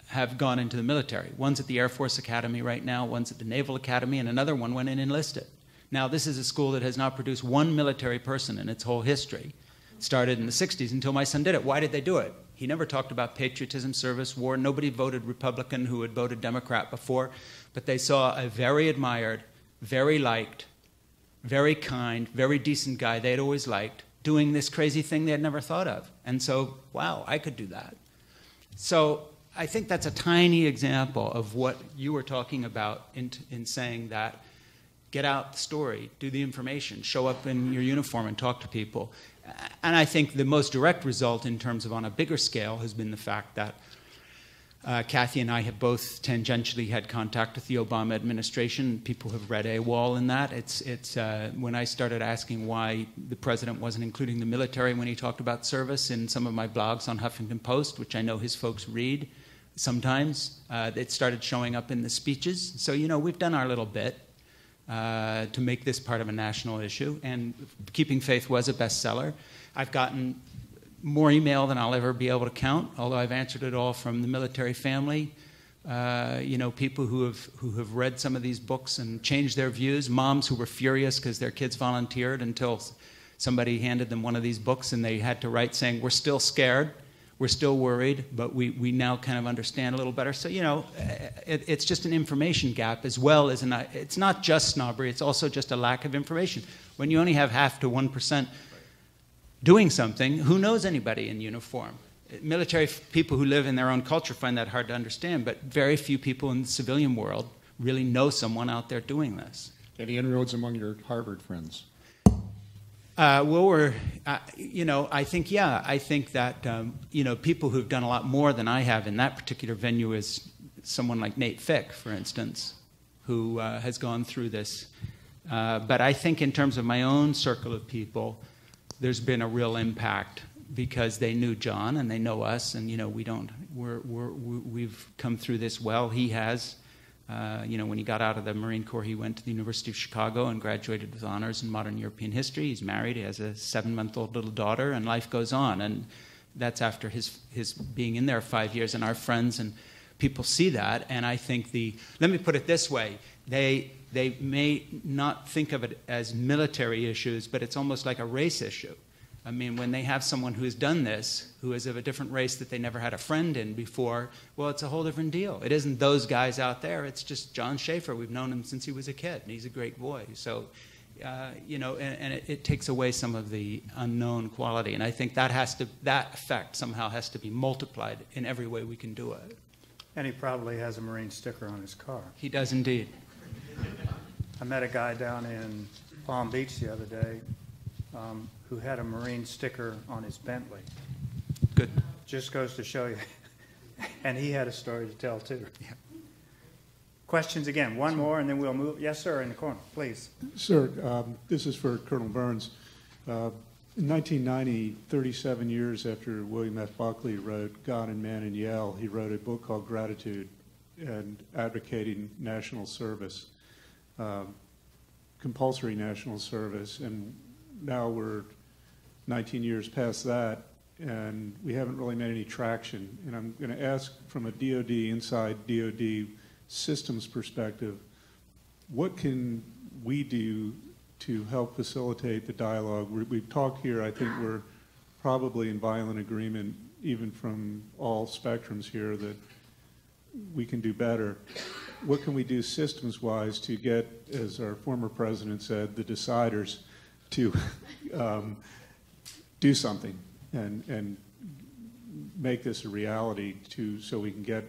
have gone into the military. One's at the Air Force Academy right now, one's at the Naval Academy, and another one went in enlisted. Now, this is a school that has not produced one military person in its whole history. It started in the 60s until my son did it. Why did they do it? He never talked about patriotism, service, war. Nobody voted Republican who had voted Democrat before. But they saw a very admired, very liked, very kind, very decent guy they'd always liked doing this crazy thing they had never thought of. And so, wow, I could do that. So I think that's a tiny example of what you were talking about in saying that get out the story, do the information, show up in your uniform and talk to people. And I think the most direct result in terms of on a bigger scale has been the fact that Kathy and I have both tangentially had contact with the Obama administration. People have read AWOL in that. It's when I started asking why the president wasn't including the military when he talked about service in some of my blogs on Huffington Post, which I know his folks read sometimes, it started showing up in the speeches. So, you know, we've done our little bit to make this part of a national issue. And Keeping Faith was a bestseller. I've gotten more email than I'll ever be able to count, although I've answered it all from the military family. You know, people who have read some of these books and changed their views, moms who were furious because their kids volunteered until somebody handed them one of these books and they had to write saying, we're still scared, we're still worried, but we now kind of understand a little better. So, you know, it's just an information gap as well as it's not just snobbery, it's also just a lack of information. When you only have 0.5 to 1% doing something, who knows anybody in uniform? Military people who live in their own culture find that hard to understand, but very few people in the civilian world really know someone out there doing this. Any inroads among your Harvard friends? Well, you know, I think that, you know, people who've done a lot more than I have in that particular venue is someone like Nate Fick, for instance, who has gone through this. But I think in terms of my own circle of people, there's been a real impact because they knew John and they know us, and you know we've come through this well. He has, you know, when he got out of the Marine Corps, he went to the University of Chicago and graduated with honors in modern European history. He's married, he has a 7-month-old little daughter, and life goes on. And that's after his being in there 5 years. And our friends and people see that, and I think let me put it this way: they may not think of it as military issues, but it's almost like a race issue. I mean, when they have someone who's done this, who is of a different race that they never had a friend in before, well, it's a whole different deal. It isn't those guys out there. It's just John Schaeffer. We've known him since he was a kid, and he's a great boy. So, you know, and it takes away some of the unknown quality. And I think that effect somehow has to be multiplied in every way we can do it. And he probably has a Marine sticker on his car. He does indeed. I met a guy down in Palm Beach the other day who had a Marine sticker on his Bentley. Good. Just goes to show you. And he had a story to tell, too. Yeah. Questions again? One more, and then we'll move. Yes, sir, in the corner, please. Sir, this is for Colonel Burns. In 1990, 37 years after William F. Buckley wrote God and Man in Yale, he wrote a book called Gratitude and advocating national service. Compulsory national service, and now we're 19 years past that, and we haven't really made any traction. And I'm going to ask from a DoD, inside DoD systems perspective, what can we do to help facilitate the dialogue? We've talked here, I think we're probably in violent agreement, even from all spectrums here, that we can do better. What can we do systems-wise to get, as our former president said, the deciders to do something and make this a reality so we can get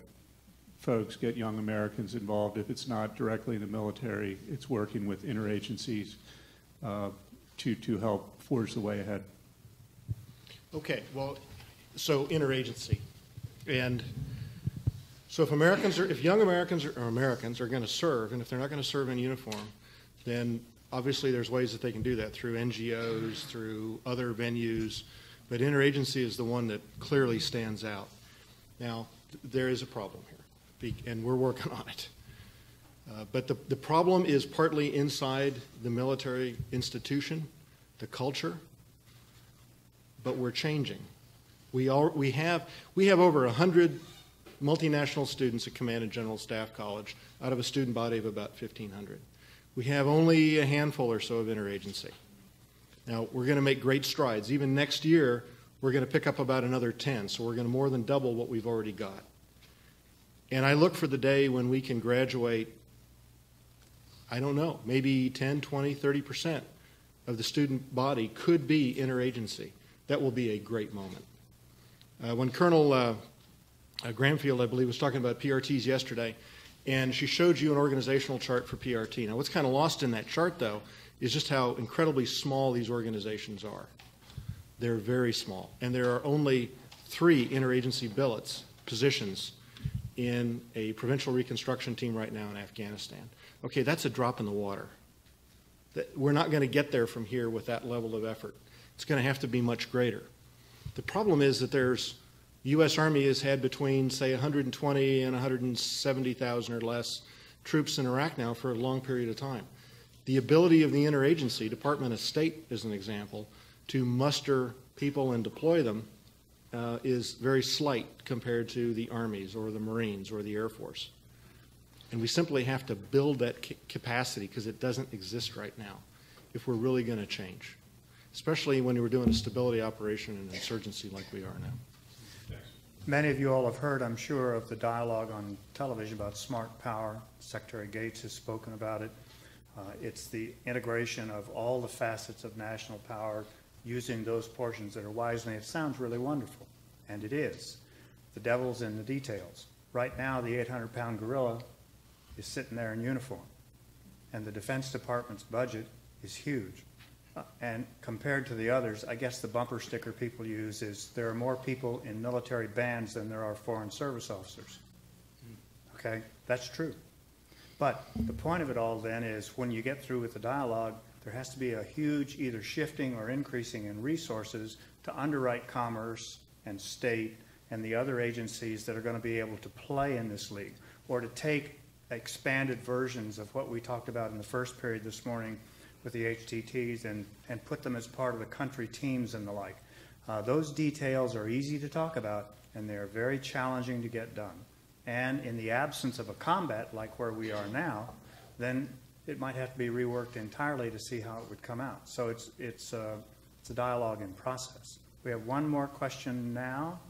young Americans involved. If it's not directly in the military, it's working with interagencies to help forge the way ahead. Okay, well, so interagency. And so if young Americans are going to serve, and if they're not going to serve in uniform, then obviously there's ways that they can do that through NGOs, through other venues, but interagency is the one that clearly stands out. Now, there is a problem here, and we're working on it. But the problem is partly inside the military institution, the culture, but we're changing. We have over 100 multinational students at Command and General Staff College out of a student body of about 1,500. We have only a handful or so of interagency. Now, we're going to make great strides. Even next year, we're going to pick up about another 10, so we're going to more than double what we've already got. And I look for the day when we can graduate, I don't know, maybe 10, 20, 30% of the student body could be interagency. That will be a great moment. When Colonel Granfield, I believe, was talking about PRTs yesterday, and she showed you an organizational chart for PRT. Now, what's kind of lost in that chart, though, is just how incredibly small these organizations are. They're very small, and there are only 3 interagency billets, positions, in a provincial reconstruction team right now in Afghanistan. Okay, that's a drop in the water. We're not going to get there from here with that level of effort. It's going to have to be much greater. The problem is that the U.S. Army has had between, say, 120 and 170,000 or less troops in Iraq now for a long period of time. The ability of the interagency, Department of State as an example, to muster people and deploy them is very slight compared to the Armies or the Marines or the Air Force. And we simply have to build that capacity because it doesn't exist right now if we're really going to change, especially when we're doing a stability operation and insurgency like we are now. Many of you all have heard, I'm sure, of the dialogue on television about smart power. Secretary Gates has spoken about it. It's the integration of all the facets of national power using those portions that are wisely. It sounds really wonderful, and it is. The devil's in the details. Right now, the 800-pound gorilla is sitting there in uniform, and the Defense Department's budget is huge. And compared to the others, I guess the bumper sticker people use is there are more people in military bands than there are foreign service officers. Okay, that's true. But the point of it all then is when you get through with the dialogue, there has to be a huge either shifting or increasing in resources to underwrite commerce and state and the other agencies that are going to be able to play in this league, or to take expanded versions of what we talked about in the first period this morning with the HTTs and put them as part of the country teams and the like. Those details are easy to talk about, and they're very challenging to get done. And in the absence of a combat like where we are now, then it might have to be reworked entirely to see how it would come out. So it's a dialogue in process. We have one more question now.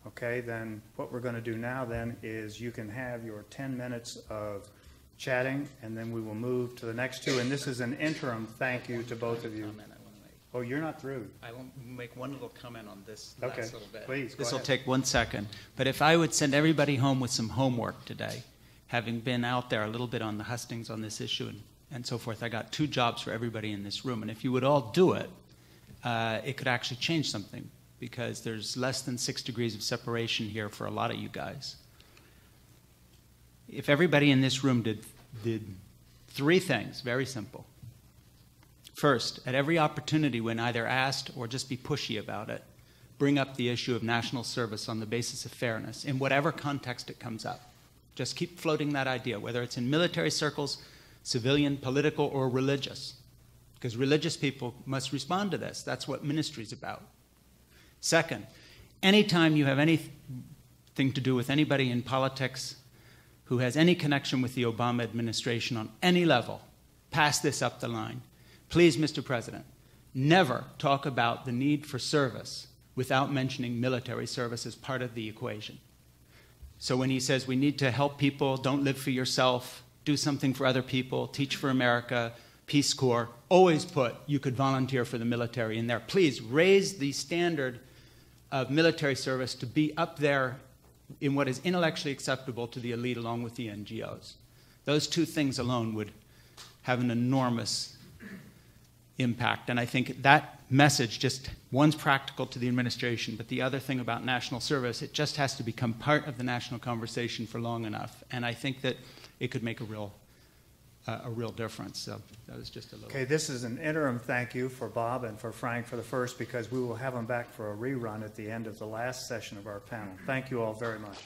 Okay, then what we're going to do now then is you can have your 10 minutes of chatting, and then we will move to the next 2. And this is an interim thank you to both of you. Oh, you're not through. I will make one little comment on this okay. last little bit. Please, this will take 1 second. But if I would send everybody home with some homework today, having been out there a little bit on the hustings on this issue and so forth, I got 2 jobs for everybody in this room. And if you would all do it, it could actually change something, because there's less than 6 degrees of separation here for a lot of you guys. If everybody in this room did 3 things, very simple. First, at every opportunity when either asked or just be pushy about it, bring up the issue of national service on the basis of fairness in whatever context it comes up. Just keep floating that idea, whether it's in military circles, civilian, political, or religious, because religious people must respond to this. That's what ministry is about. Second, anytime you have anything to do with anybody in politics who has any connection with the Obama administration on any level, pass this up the line. Please, Mr. President, never talk about the need for service without mentioning military service as part of the equation. So when he says we need to help people, don't live for yourself, do something for other people, teach for America, Peace Corps, always put you could volunteer for the military in there. Please raise the standard of military service to be up there in what is intellectually acceptable to the elite along with the NGOs. Those 2 things alone would have an enormous impact. And I think that message, just one's practical to the administration, but the other thing about national service, it just has to become part of the national conversation for long enough. And I think that it could make a real difference. So that was just a little. Okay, this is an interim thank you for Bob and for Frank for the first, because we will have them back for a rerun at the end of the last session of our panel. Thank you all very much.